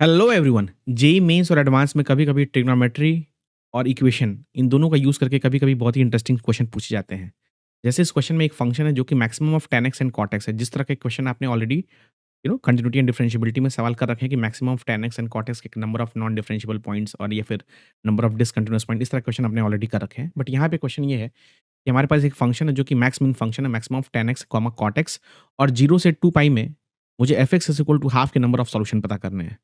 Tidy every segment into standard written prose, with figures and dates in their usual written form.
Hello everyone. JEE mains और advance में कभी-कभी ट्रिग्नोमेट्री और इक्वेशन इन दोनों का यूज़ करके कभी-कभी बहुत ही इंटरेस्टिंग क्वेश्चन पूछे जाते हैं। जैसे इस क्वेश्चन में एक फंक्शन है जो कि maximum of 10x and cot x है। जिस तरह के क्वेश्चन आपने ऑलरेडी कंटीन्यूटी एंड डिफरेंशिएबिलिटी में सवाल कर रखे हैं कि maximum of 10x and cot x के number of non differentiable points और या फिर नंबर ऑफ डिसकंटीन्यूअस पॉइंट, इस तरह क्वेश्चन आपने ऑलरेडी कर रखे हैं। बट यहाँ पे क्वेश्चन ये है कि हमारे पास एक फंक्शन है जो कि मैक्स मिन फंक्शन है, maximum of 10x, cot x और 0 से 2 पाई में मुझे fx is equal to half के नंबर ऑफ सॉल्यूशन पता करने हैं।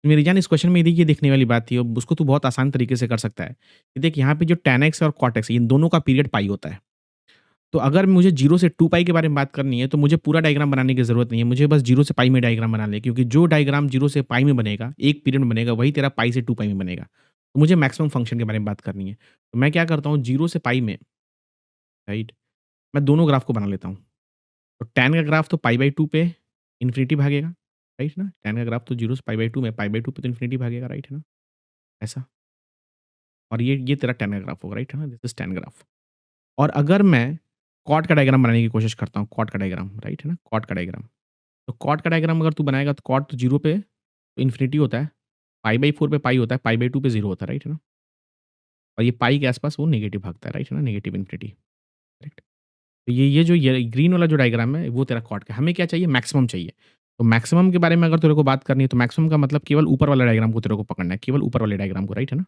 मेरी जान, इस क्वेश्चन में ये देखने वाली बात थी, अब उसको तू बहुत आसान तरीके से कर सकता है कि देख, यहाँ पे जो tan x और cot x इन दोनों का पीरियड पाई होता है। तो अगर मुझे 0 से 2 पाई के बारे में बात करनी है तो मुझे पूरा डायग्राम बनाने की ज़रूरत नहीं है, मुझे बस 0 से पाई में डायग्राम बना ले, क्योंकि जो डायग्राम 0 से पाई में बनेगा, एक पीरियड में बनेगा, वही तेरा पाई से 2 पाई में बनेगा। तो मुझे मैक्सिमम फंक्शन के बारे में बात करनी है। तो मैं क्या करता हूँ, 0 से पाई में, राइट, मैं दोनों ग्राफ को बना लेता हूँ। तो tan का ग्राफ तो पाई बाई 2 पे इन्फिनिटी भागेगा, राइट ना? tan का ग्राफ तो 0 से पाई बाई 2 में पाई बाई 2 पे तो इन्फिनिटी भागेगा, राइट है ना? ऐसा। और ये तेरा tan का ग्राफ होगा, राइट है ना? This is tan graph. और अगर मैं कॉट का डायग्राम बनाने की कोशिश करता हूँ, कॉट का डायग्राम, राइट है ना? कॉट का डायग्राम। तो कॉट का डायग्राम अगर तू बनाएगा तो कॉट तो 0 पे तो इन्फिनिटी होता है, पाई बाई 4 पे पाई होता है, पाई बाई 2 पे 0 होता है, राइट है ना? और ये पाई के आस-पास वो नेगेटिव भागता है, राइट है ना? Negative infinity, correct? तो ये ग्रीन वाला जो डायग्राम है वो तेरा कॉट का है। हमें क्या चाहिए? मैक्सिमम चाहिए। तो मैक्सिमम के बारे में अगर तेरे को बात करनी है तो मैक्सिमम का मतलब केवल ऊपर वाला डायग्राम को तेरे को पकड़ना है, केवल ऊपर वाले डायग्राम को, राइट है ना?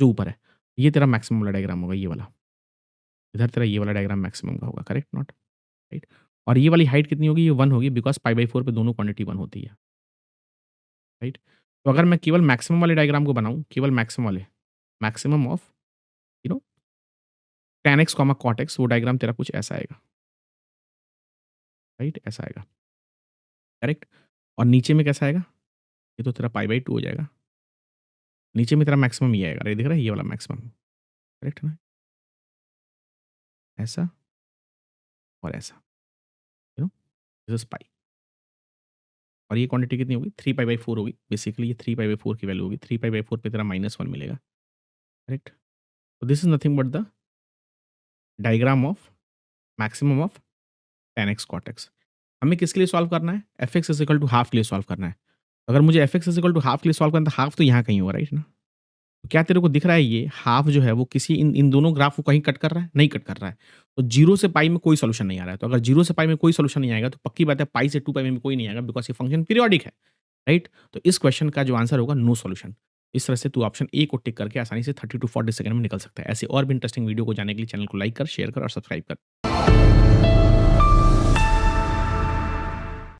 जो ऊपर है। ये तेरा मैक्सिमम वाला डायग्राम होगा, ये वाला। इधर तेरा ये वाला डायग्राम मैक्सिमम का होगा, करेक्ट नॉट? राइट। और ये वाली हाइट कितनी होगी? ये 1 होगी, बिकॉज़ पाई बाई 4 पे दोनों क्वांटिटी 1 होती है, राइट? तो अगर मैं केवल मैक्सिमम वाले डायग्राम को बनाऊँ, केवल मैक्सिमम वाले, maximum of you know tan x, cot x, वो डायग्राम तेरा कुछ ऐसा आएगा, राइट? ऐसा आएगा, करेक्ट? और नीचे में कैसा आएगा? ये तो तेरा पाई बाई 2 हो जाएगा। नीचे में तेरा मैक्सिमम ये आएगा, ये दिख रहा है? ये वाला मैक्सिमम, करेक्ट है ना? ऐसा और ऐसा, यू नो दिस इज़ पाई। और ये क्वांटिटी कितनी होगी? 3 पाई बाई 4 होगी। बेसिकली ये 3 पाई बाई 4 की वैल्यू होगी। 3 पाई बाई 4 पे तेरा -1 मिलेगा, करेक्ट? तो this is nothing but the diagram of maximum of tan x cot x। हमें किसके लिए सॉल्व करना है? fx is equal to half के लिए सॉल्व करना है। अगर मुझे fx is equal to half के लिए सॉल्व करना है तो हाफ तो यहाँ कहीं होगा, राइट ना? तो क्या तेरे को दिख रहा है, ये हाफ जो है वो किसी इन इन दोनों ग्राफ को कहीं कट कर रहा है? नहीं कट कर रहा है। तो 0 से पाई में कोई सॉल्यूशन नहीं आ रहा है। तो अगर 0 से पाई में कोई सॉल्यूशन नहीं आएगा तो पक्की बात है पाई से 2 पाई में भी कोई नहीं आएगा, बिकॉज़ ये फंक्शन पीरियोडिक है, राइट? तो इस क्वेश्चन का जो आंसर होगा, नो सॉल्यूशन। इस तरह से तू ऑप्शन ए को टिक करके आसानी से 30 टू 40 सेकंड में निकल सकता है। ऐसे और भी इंटरेस्टिंग वीडियो को जानने के लिए चैनल को लाइक कर, शेयर कर और सब्सक्राइब कर।